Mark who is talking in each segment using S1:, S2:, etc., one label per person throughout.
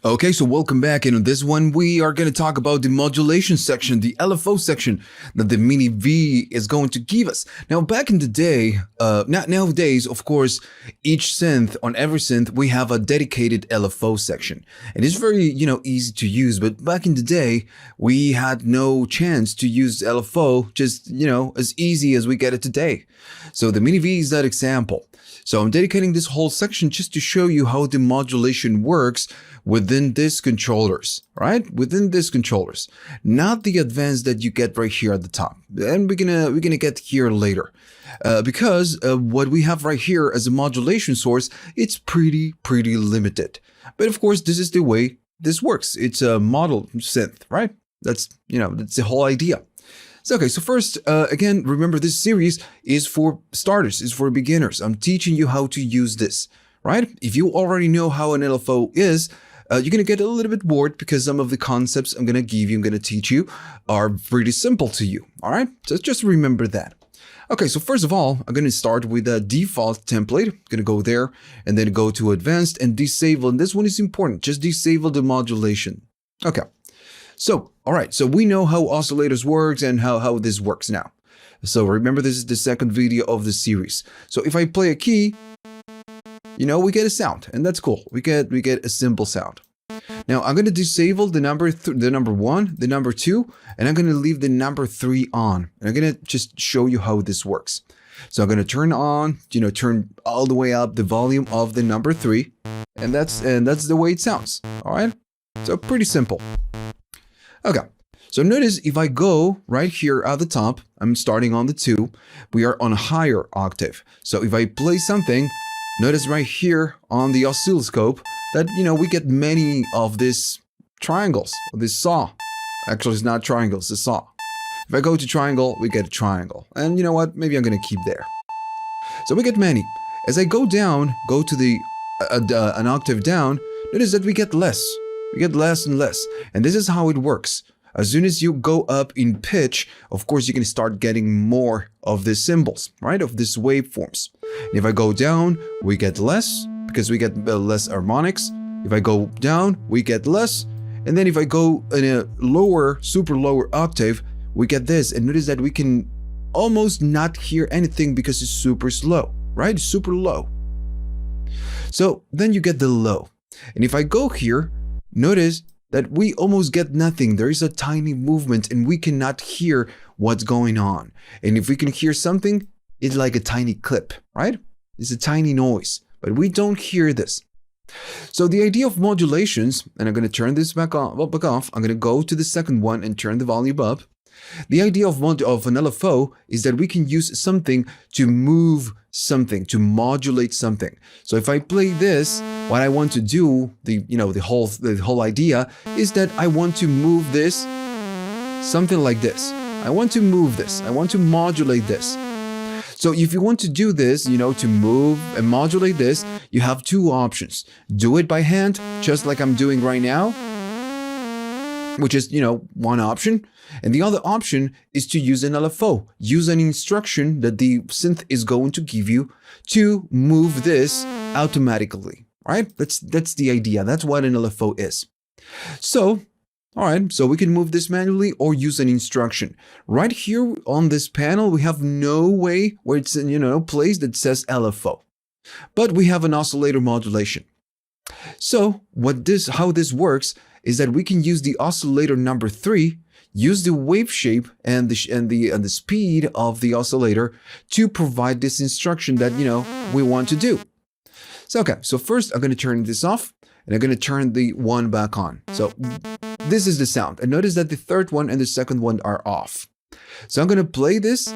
S1: Okay, so welcome back. And in this one, we are going to talk about the modulation section, the LFO section that the Mini V is going to give us. Now, back in the day, nowadays, of course, each synth, on every synth, we have a dedicated LFO section. And it's very, easy to use. But back in the day, we had no chance to use LFO just, as easy as we get it today. So the Mini V is that example. So I'm dedicating this whole section just to show you how the modulation works within these controllers, right? Within these controllers, not the advanced that you get right here at the top. And we're gonna get here later, because what we have right here as a modulation source, it's pretty limited. But of course, this is the way this works. It's a model synth, right? That's the whole idea. So, okay, so first, again, remember this series is for starters, is for beginners. I'm teaching you how to use this, right? If you already know how an LFO is, you're going to get a little bit bored because some of the concepts I'm going to teach you are pretty simple to you, all right? So just remember that. Okay, so first of all, I'm going to start with a default template. I'm going to go there and then go to advanced and disable. And this one is important. Just disable the modulation. Okay. So, all right, so we know how oscillators works and how this works now. So remember, this is the second video of the series. So if I play a key, we get a sound, and that's cool. We get a simple sound. Now I'm going to disable the number 1, the number 2, and I'm going to leave the number 3 on. And I'm going to just show you how this works. So I'm going to turn on, turn all the way up the volume of the number 3, and that's the way it sounds. All right, so pretty simple. Okay, so notice if I go right here at the top, I'm starting on the 2, we are on a higher octave. So if I play something, notice right here on the oscilloscope that, we get many of these triangles, this saw. Actually, it's not triangles, it's a saw. If I go to triangle, we get a triangle. And you know what? Maybe I'm going to keep there. So we get many. As I go down, go to the an octave down, notice that we get less. We get less and less. And this is how it works. As soon as you go up in pitch, of course, you can start getting more of these symbols, right? Of these waveforms. And if I go down, we get less because we get less harmonics. If I go down, we get less. And then if I go in a lower, super lower octave, we get this. And notice that we can almost not hear anything because it's super slow, right? Super low. So then you get the low. And if I go here, notice that we almost get nothing. There is a tiny movement and we cannot hear what's going on. And if we can hear something, it's like a tiny clip, right? It's a tiny noise, but we don't hear this. So the idea of modulations, and I'm going to turn this back off. I'm going to go to the second one and turn the volume up. The idea of an LFO is that we can use something to move something, to modulate something. So if I play this, what I want to do, the whole idea is that I want to move this, something like this. I want to move this. I want to modulate this. So if you want to do this, to move and modulate this, you have two options. Do it by hand, just like I'm doing right now, which is, one option. And the other option is to use an LFO. Use an instruction that the synth is going to give you to move this automatically, right? That's the idea. That's what an LFO is. So, all right, so we can move this manually or use an instruction. Right here on this panel, we have no way where it's, place that says LFO. But we have an oscillator modulation. So how this works is that we can use the oscillator number 3, use the wave shape and the speed of the oscillator to provide this instruction that, we want to do. So, okay, so first I'm going to turn this off and I'm going to turn the one back on. So this is the sound. And notice that the third one and the second one are off. So I'm going to play this.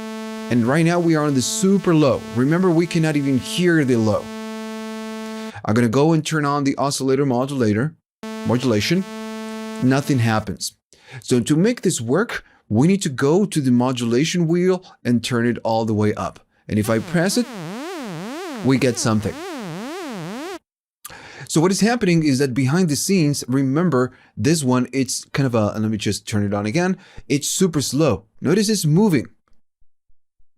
S1: And right now we are on the super low. Remember, we cannot even hear the low. I'm going to go and turn on the oscillator modulation. Nothing happens. So to make this work, we need to go to the modulation wheel and turn it all the way up. And if I press it, we get something. So what is happening is that behind the scenes, remember this one, it's kind of let me just turn it on again. It's super slow. Notice it's moving,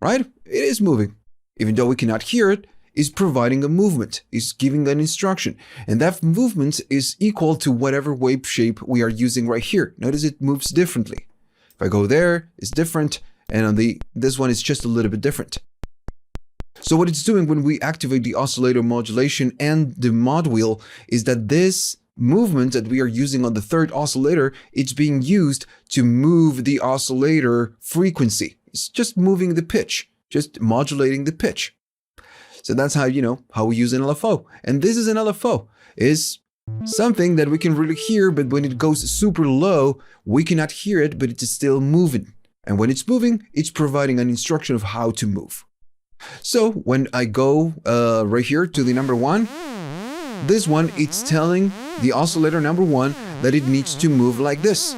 S1: right? It is moving. Even though we cannot hear it, is providing a movement, is giving an instruction. And that movement is equal to whatever wave shape we are using right here. Notice it moves differently. If I go there, it's different. And on this one, it's just a little bit different. So what it's doing when we activate the oscillator modulation and the mod wheel is that this movement that we are using on the third oscillator, it's being used to move the oscillator frequency. It's just moving the pitch, just modulating the pitch. So that's how, how we use an LFO. And this is an LFO. It's something that we can really hear, but when it goes super low, we cannot hear it, but it's still moving. And when it's moving, it's providing an instruction of how to move. So when I go right here to the number 1, this one, it's telling the oscillator number 1 that it needs to move like this.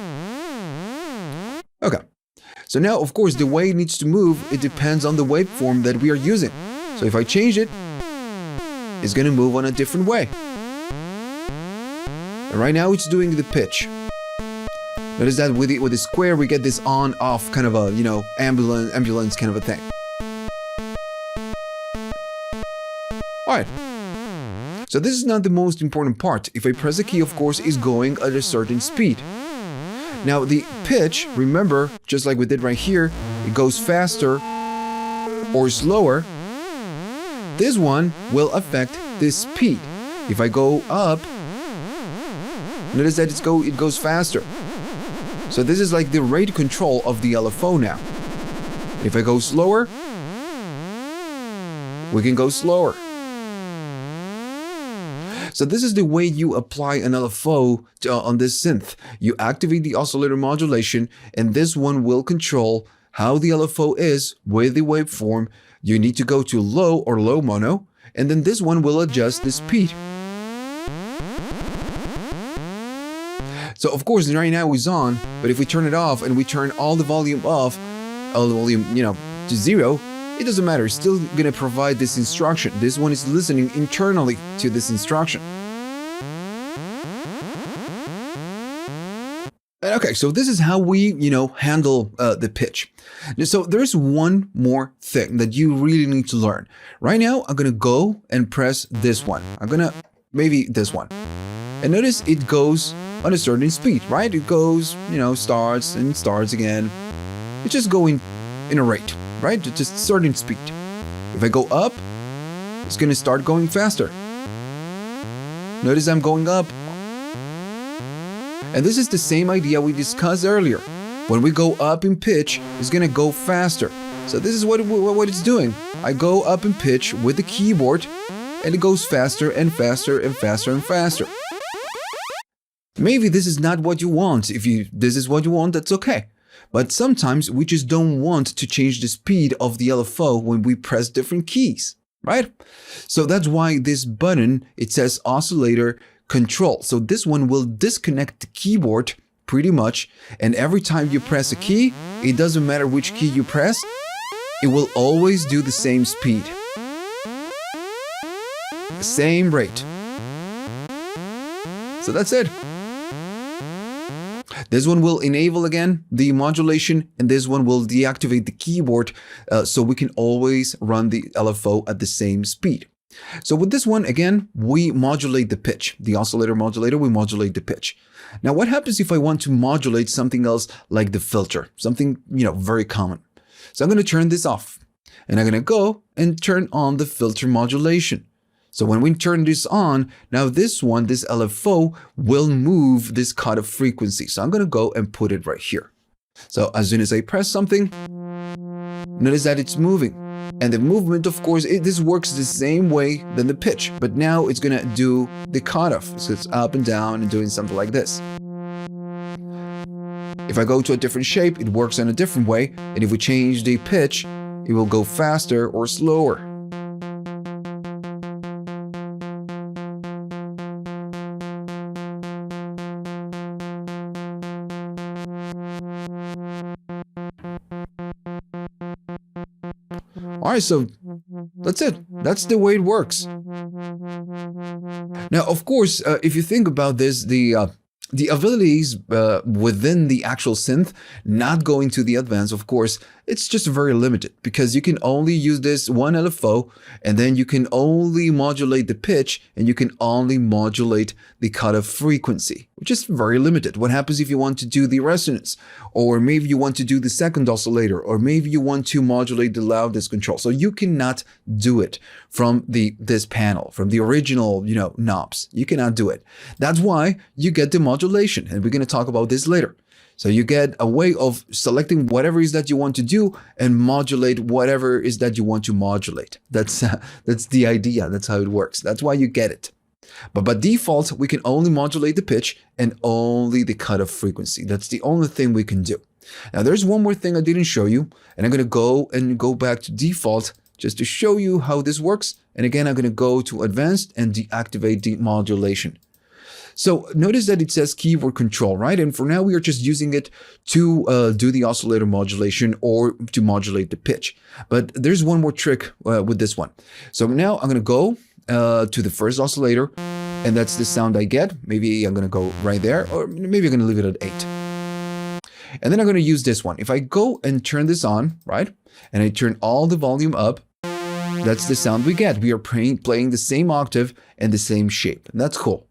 S1: Okay. So now, of course, the way it needs to move, it depends on the waveform that we are using. So if I change it, it's going to move on a different way. And right now, it's doing the pitch. Notice that with the square, we get this on-off kind of a, ambulance kind of a thing. All right. So this is not the most important part. If I press a key, of course, is going at a certain speed. Now the pitch, remember, just like we did right here, it goes faster or slower. This one will affect the speed. If I go up, notice that it goes faster. So this is like the rate control of the LFO now. If I go slower, we can go slower. So this is the way you apply an LFO on this synth. You activate the oscillator modulation, and this one will control how the LFO is with the waveform. You need to go to low or low mono, and then this one will adjust the speed. So of course, right now it's on, but if we turn it off and we turn all the volume off, all the volume, to 0, it doesn't matter. It's still going to provide this instruction. This one is listening internally to this instruction. Okay, so this is how we, handle the pitch. So there's one more thing that you really need to learn. Right now, I'm going to go and press this one. Maybe this one. And notice it goes on a certain speed, right? It goes, starts and starts again. It's just going in a rate, right? Just certain speed. If I go up, it's going to start going faster. Notice I'm going up. And this is the same idea we discussed earlier. When we go up in pitch, it's going to go faster. So this is what it's doing. I go up in pitch with the keyboard, and it goes faster and faster and faster and faster. Maybe this is not what you want. If this is what you want, that's okay. But sometimes we just don't want to change the speed of the LFO when we press different keys, right? So that's why this button, it says oscillator control. So this one will disconnect the keyboard pretty much. And every time you press a key, it doesn't matter which key you press, it will always do the same speed. The same rate. So that's it. This one will enable again the modulation, and this one will deactivate the keyboard so we can always run the LFO at the same speed. So with this one, again, we modulate the pitch. The oscillator modulator, we modulate the pitch. Now, what happens if I want to modulate something else like the filter? Something, very common. So I'm going to turn this off, and I'm going to go and turn on the filter modulation. So when we turn this on, now this LFO will move this cutoff frequency. So I'm going to go and put it right here. So as soon as I press something, notice that it's moving. And the movement, of course, this works the same way than the pitch, but now it's going to do the cutoff. So it's up and down and doing something like this. If I go to a different shape, it works in a different way. And if we change the pitch, it will go faster or slower. All right, so that's it. That's the way it works. Now, of course, if you think about this, the abilities within the actual synth, not going to the advanced, of course, it's just very limited because you can only use this one LFO, and then you can only modulate the pitch, and you can only modulate the cutoff frequency, which is very limited. What happens if you want to do the resonance, or maybe you want to do the second oscillator, or maybe you want to modulate the loudness control? So you cannot do it from this panel, from the original, knobs. You cannot do it. That's why you get the modulation, and we're going to talk about this later. So you get a way of selecting whatever is that you want to do and modulate whatever is that you want to modulate. That's the idea. That's how it works. That's why you get it. But by default, we can only modulate the pitch and only the cutoff frequency. That's the only thing we can do. Now, there's one more thing I didn't show you, and I'm going to go back to default just to show you how this works. And again, I'm going to go to advanced and deactivate the modulation. So notice that it says keyboard control, right? And for now, we are just using it to do the oscillator modulation or to modulate the pitch. But there's one more trick with this one. So now I'm going to go to the first oscillator, and that's the sound I get. Maybe I'm going to go right there, or maybe I'm going to leave it at 8. And then I'm going to use this one. If I go and turn this on, right, and I turn all the volume up, that's the sound we get. We are playing the same octave and the same shape. And that's cool.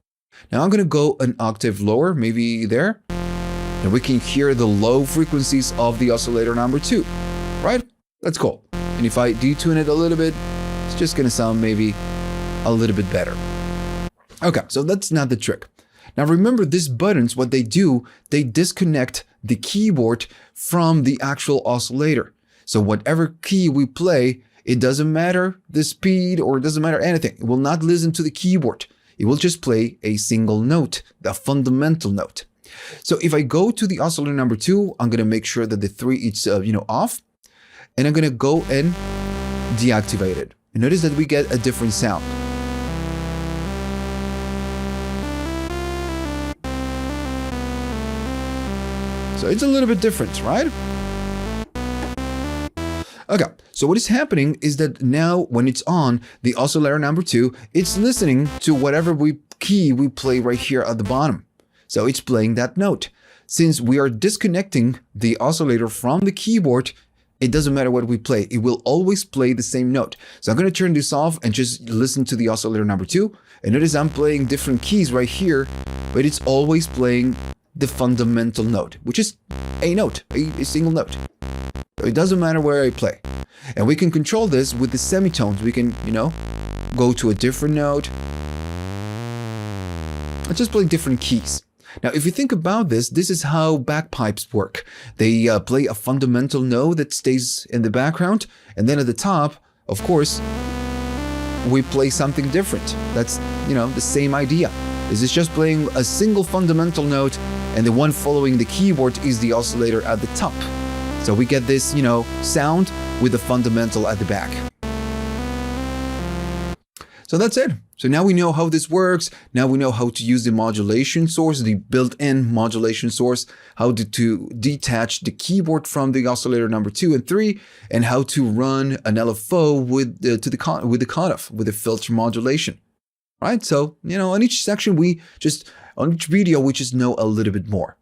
S1: Now I'm going to go an octave lower, maybe there, and we can hear the low frequencies of the oscillator number 2, right? That's cool. And if I detune it a little bit, it's just going to sound maybe a little bit better. Okay, so that's not the trick. Now remember, these buttons, what they do, they disconnect the keyboard from the actual oscillator. So whatever key we play, it doesn't matter the speed or it doesn't matter anything. It will not listen to the keyboard. It will just play a single note, the fundamental note. So if I go to the oscillator number 2, I'm going to make sure that the 3 is off, and I'm going to go and deactivate it. And notice that we get a different sound. So it's a little bit different, right? Okay, so what is happening is that now when it's on, the oscillator number 2, it's listening to whatever key we play right here at the bottom. So it's playing that note. Since we are disconnecting the oscillator from the keyboard, it doesn't matter what we play. It will always play the same note. So I'm going to turn this off and just listen to the oscillator number 2. And notice I'm playing different keys right here, but it's always playing the fundamental note, which is a note, a single note. It doesn't matter where I play. And we can control this with the semitones. We can, go to a different note. I just play different keys. Now, if you think about this, this is how bagpipes work. They play a fundamental note that stays in the background. And then at the top, of course, we play something different. That's, the same idea. This is just playing a single fundamental note, and the one following the keyboard is the oscillator at the top. So we get this, sound with the fundamental at the back. So that's it. So now we know how this works. Now we know how to use the modulation source, the built-in modulation source, how to detach the keyboard from the oscillator number 2 and 3, and how to run an LFO with the cutoff, with the filter modulation. Right? So, on each section, on each video, we just know a little bit more.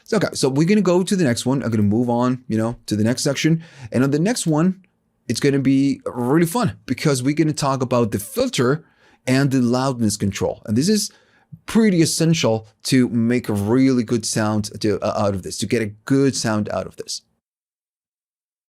S1: So, okay, so we're going to go to the next one. I'm going to move on, to the next section. And on the next one, it's going to be really fun because we're going to talk about the filter and the loudness control. And this is pretty essential to make a really good sound out of this, to get a good sound out of this.